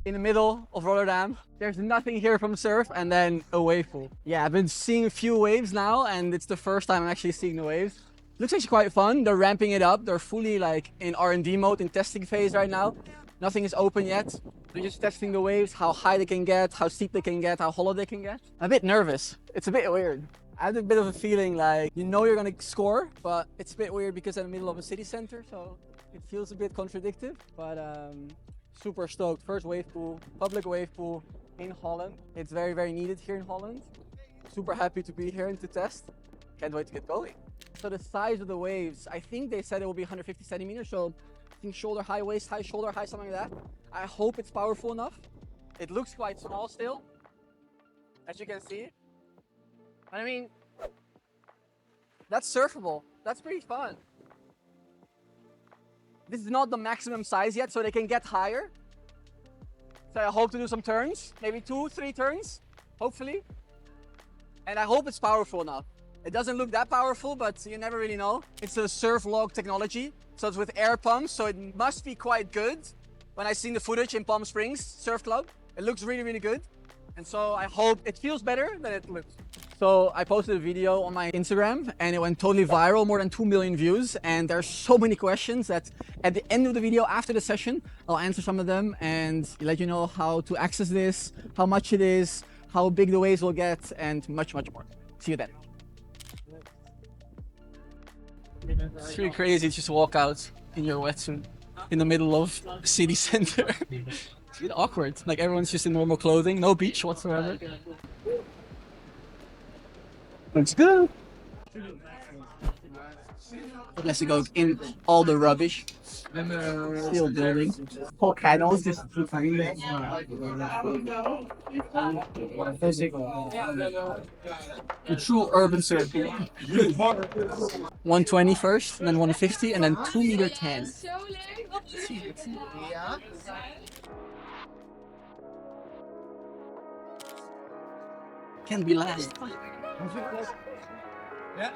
in the middle of Rotterdam. There's nothing here from surf, and then a wave pool. Yeah, I've been seeing a few waves now, and it's the first time I'm actually seeing the waves. Looks actually quite fun. They're ramping it up. They're fully like in R&D mode, in testing phase right now. Nothing is open yet. They're just testing the waves, how high they can get, how steep they can get, how hollow they can get. I'm a bit nervous. It's a bit weird. I have a bit of a feeling like, you know, you're gonna score, but it's a bit weird because I'm in the middle of a city center, so it feels a bit contradictory, but super stoked. First wave pool, public wave pool in Holland. It's very, very needed here in Holland. Super happy to be here and to test. Can't wait to get going. So the size of the waves, I think they said it will be 150 centimeters, so I think shoulder high, waist high, shoulder high, something like that. I hope it's powerful enough. It looks quite small still, as you can see. I mean, that's surfable. That's pretty fun. This is not the maximum size yet, so they can get higher. So I hope to do some turns, maybe 2-3 turns, hopefully. And I hope it's powerful enough. It doesn't look that powerful, but you never really know. It's a surf log technology, so it's with air pumps, so it must be quite good. When I seen the footage in Palm Springs Surf Club, it looks really, really good. And so I hope it feels better than it looks. So I posted a video on my Instagram and it went totally viral, more than 2 million views. And there's so many questions that at the end of the video, after the session, I'll answer some of them and let you know how to access this, how much it is, how big the waves will get, and much, much more. See you then. It's really crazy to just walk out in your wetsuit in the middle of a city center. It's a bit awkward, like everyone's just in normal clothing, no beach whatsoever. Looks good. Let's go in all the rubbish. Still building. Whole canals just hanging there. The true urban surf. 120 first, and then 150, and then 2 meter 10. Can't be last. Yeah.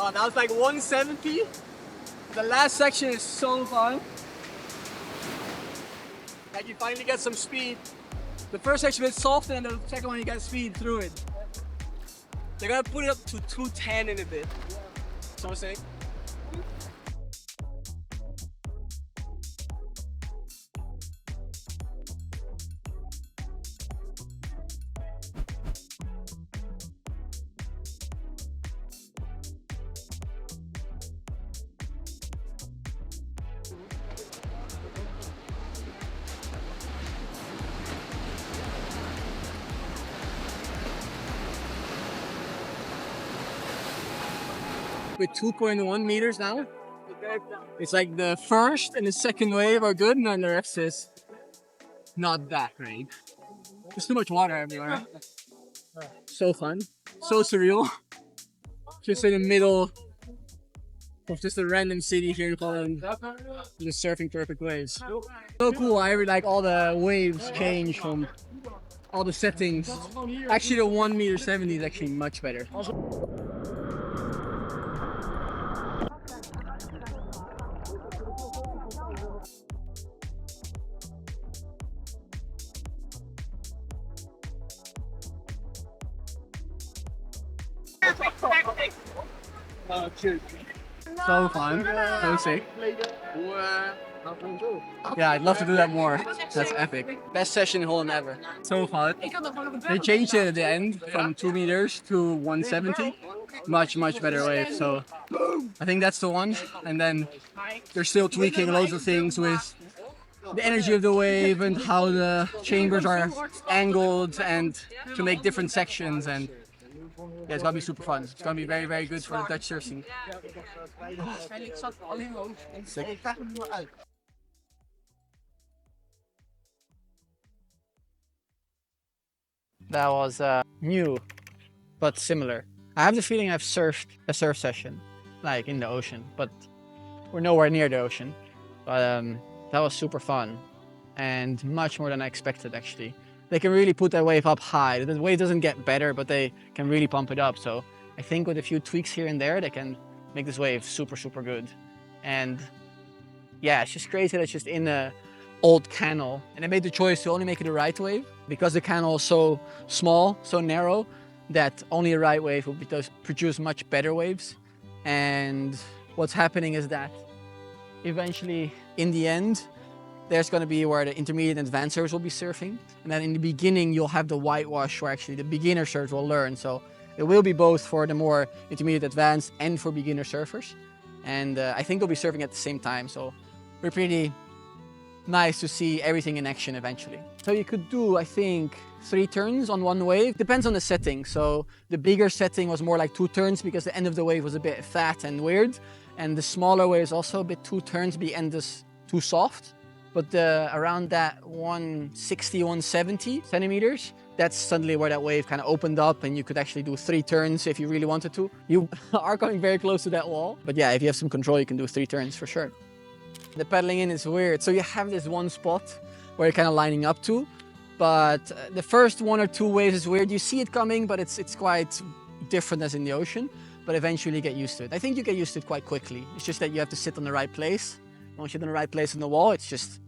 Oh, that was like 170. The last section is so fun. Like you finally get some speed. The first section is soft and the second one you get speed through it. They're gonna put it up to 210 in a bit. That's what I'm saying. with 2.1 meters now. It's like the first and the second wave are good, and then the rest is not that great. There's too much water everywhere. So fun, so surreal. Just in the middle of just a random city here in Holland, just surfing perfect waves. So cool. I really like all the waves change from all the settings. Actually, the 1.70 meters is actually much better. So fun, so sick. Yeah, I'd love to do that more. That's epic. Best session in Holland ever. So fun. They changed it at the end from 2 meters to 170. Much better wave. So I think that's the one. And then they're still tweaking loads of things with the energy of the wave and how the chambers are angled and to make different sections. And yeah, it's gonna be super fun. It's gonna be very good for the Dutch surf scene. Sick. That was new, but similar. I have the feeling I've surfed a surf session, like in the ocean, but we're nowhere near the ocean. But that was super fun and much more than I expected actually. They can really put that wave up high. The wave doesn't get better, but they can really pump it up. So I think with a few tweaks here and there, they can make this wave super good. And yeah, it's just crazy that it's just in a old canal. And I made the choice to only make it a right wave because the canal is so small, so narrow, that only a right wave will produce much better waves. And what's happening is that eventually, in the end, there's going to be where the intermediate and advanced surfers will be surfing. And then in the beginning, you'll have the whitewash where actually the beginner surfers will learn. So it will be both for the more intermediate advanced and for beginner surfers. And I think they'll be surfing at the same time. So we're pretty nice to see everything in action eventually. So you could do, I think, 3 turns on one wave. Depends on the setting. So the bigger setting was more like 2 turns because the end of the wave was a bit fat and weird. And the smaller wave is also a bit 2 turns, but the end is too soft. But around that 160, 170 centimeters, that's suddenly where that wave kind of opened up and you could actually do 3 turns if you really wanted to. You are coming very close to that wall. But yeah, if you have some control, you can do 3 turns for sure. The paddling in is weird. So you have this one spot where you're kind of lining up to, but the first 1 or 2 waves is weird. You see it coming, but it's quite different as in the ocean, but eventually you get used to it. I think you get used to it quite quickly. It's just that you have to sit on the right place. Once you're in the right place on the wall, it's just,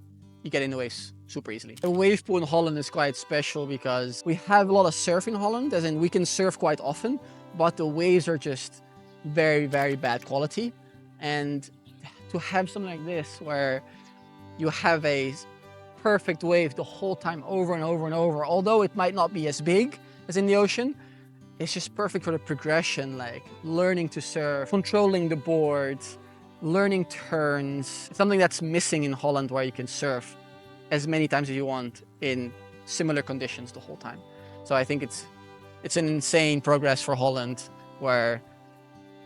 you get in the waves super easily. The wave pool in Holland is quite special because we have a lot of surf in Holland, as in we can surf quite often, but the waves are just very bad quality. And to have something like this where you have a perfect wave the whole time over and over, although it might not be as big as in the ocean, it's just perfect for the progression, like learning to surf, controlling the board, learning turns. It's something that's missing in Holland where you can surf as many times as you want in similar conditions the whole time. So I think it's an insane progress for Holland where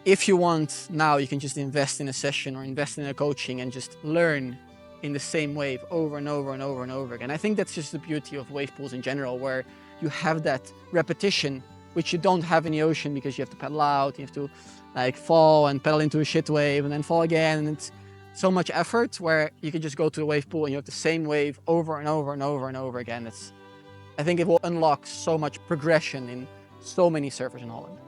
if you want now, you can just invest in a session or invest in a coaching and just learn in the same wave over and over again. I think that's just the beauty of wave pools in general, where you have that repetition, which you don't have in the ocean because you have to paddle out, you have to like fall and paddle into a shit wave and then fall again. And it's so much effort where you can just go to the wave pool and you have the same wave over and over again. I think it will unlock so much progression in so many surfers in Holland.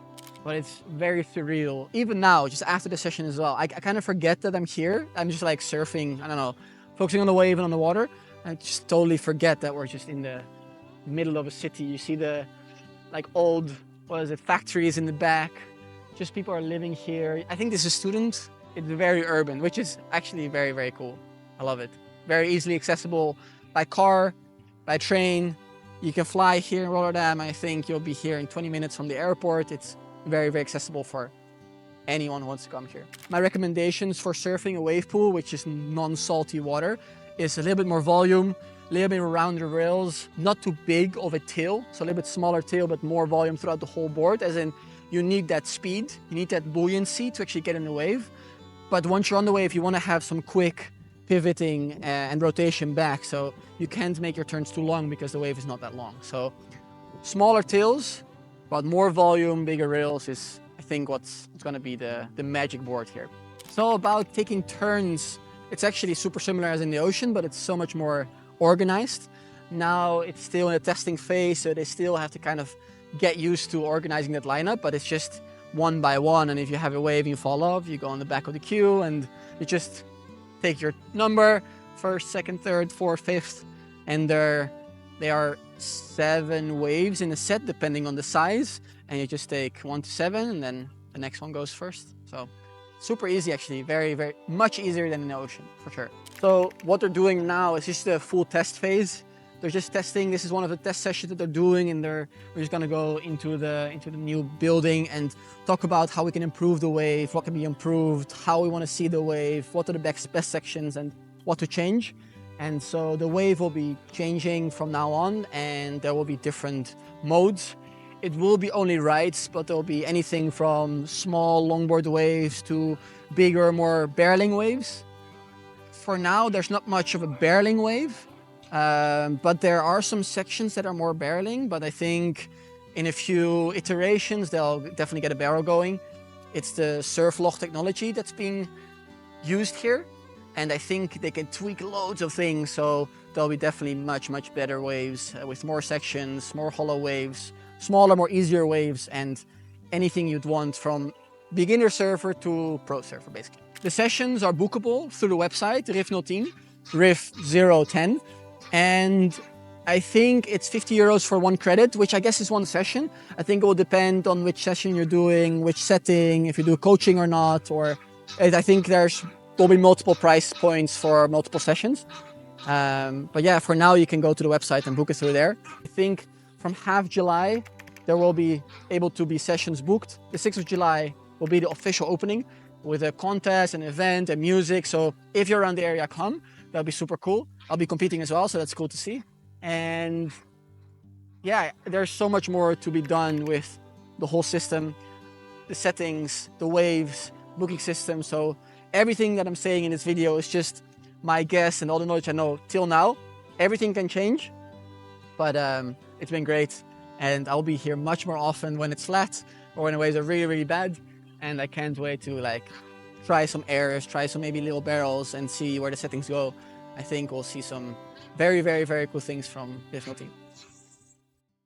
But it's very surreal. Even now, just after the session as well, I kind of forget that I'm here. I'm just like surfing, I don't know, focusing on the wave and on the water. I just totally forget that we're just in the middle of a city. You see the like old, factories in the back. Just people are living here. I think this is students. It's very urban, which is actually very cool. I love it. Very easily accessible by car, by train. You can fly here in Rotterdam. I think you'll be here in 20 minutes from the airport. It's very accessible for anyone who wants to come here. My recommendations for surfing a wave pool, which is non-salty water, is a little bit more volume, a little bit rounder rails, not too big of a tail, so a little bit smaller tail, but more volume throughout the whole board, as in you need that speed, you need that buoyancy to actually get in the wave. But once you're on the wave, you want to have some quick pivoting and rotation back, so you can't make your turns too long because the wave is not that long. So smaller tails, but more volume, bigger rails is, I think, what's going to be the magic board here. So about taking turns, it's actually super similar as in the ocean, but it's so much more organized. Now it's still in a testing phase, so they still have to kind of get used to organizing that lineup, but it's just one by one. And if you have a wave and you fall off, you go on the back of the queue and you just take your number, first, second, third, fourth, fifth, and there are 7 waves in a set depending on the size, and you just take 1 to 7 and then the next one goes first. So super easy, actually, very, very much easier than in the ocean, for sure. So what they're doing now is just a full test phase. They're just testing. This is one of the test sessions that they're doing, and we're just gonna go into the new building and talk about how we can improve the wave, what can be improved, how we want to see the wave, what are the best sections, and what to change. And so the wave will be changing from now on, and there will be different modes. It will be only rides, but there'll be anything from small longboard waves to bigger, more barreling waves. For now, there's not much of a barreling wave, but there are some sections that are more barreling, but I think in a few iterations, they'll definitely get a barrel going. It's the surf log technology that's being used here, and I think they can tweak loads of things, so there'll be definitely much, much better waves with more sections, more hollow waves, smaller, more easier waves, and anything you'd want from beginner surfer to pro surfer, basically. The sessions are bookable through the website, RIF010, RIF010, and I think it's 50 euros for 1 credit, which I guess is 1 session. I think it will depend on which session you're doing, which setting, if you do coaching or not, or I think there'll be multiple price points for multiple sessions. But yeah, for now you can go to the website and book it through there. I think from half July, there will be able to be sessions booked. The 6th of July will be the official opening with a contest, an event, and music. So if you're around the area, come. That'll be super cool. I'll be competing as well, so that's cool to see. And yeah, there's so much more to be done with the whole system, the settings, the waves, booking system. So everything that I'm saying in this video is just my guess and all the knowledge I know till now. Everything can change, but it's been great. And I'll be here much more often when it's flat or when the waves are really, really bad. And I can't wait to try some airs, try some maybe little barrels and see where the settings go. I think we'll see some very, very, very cool things from RIF010.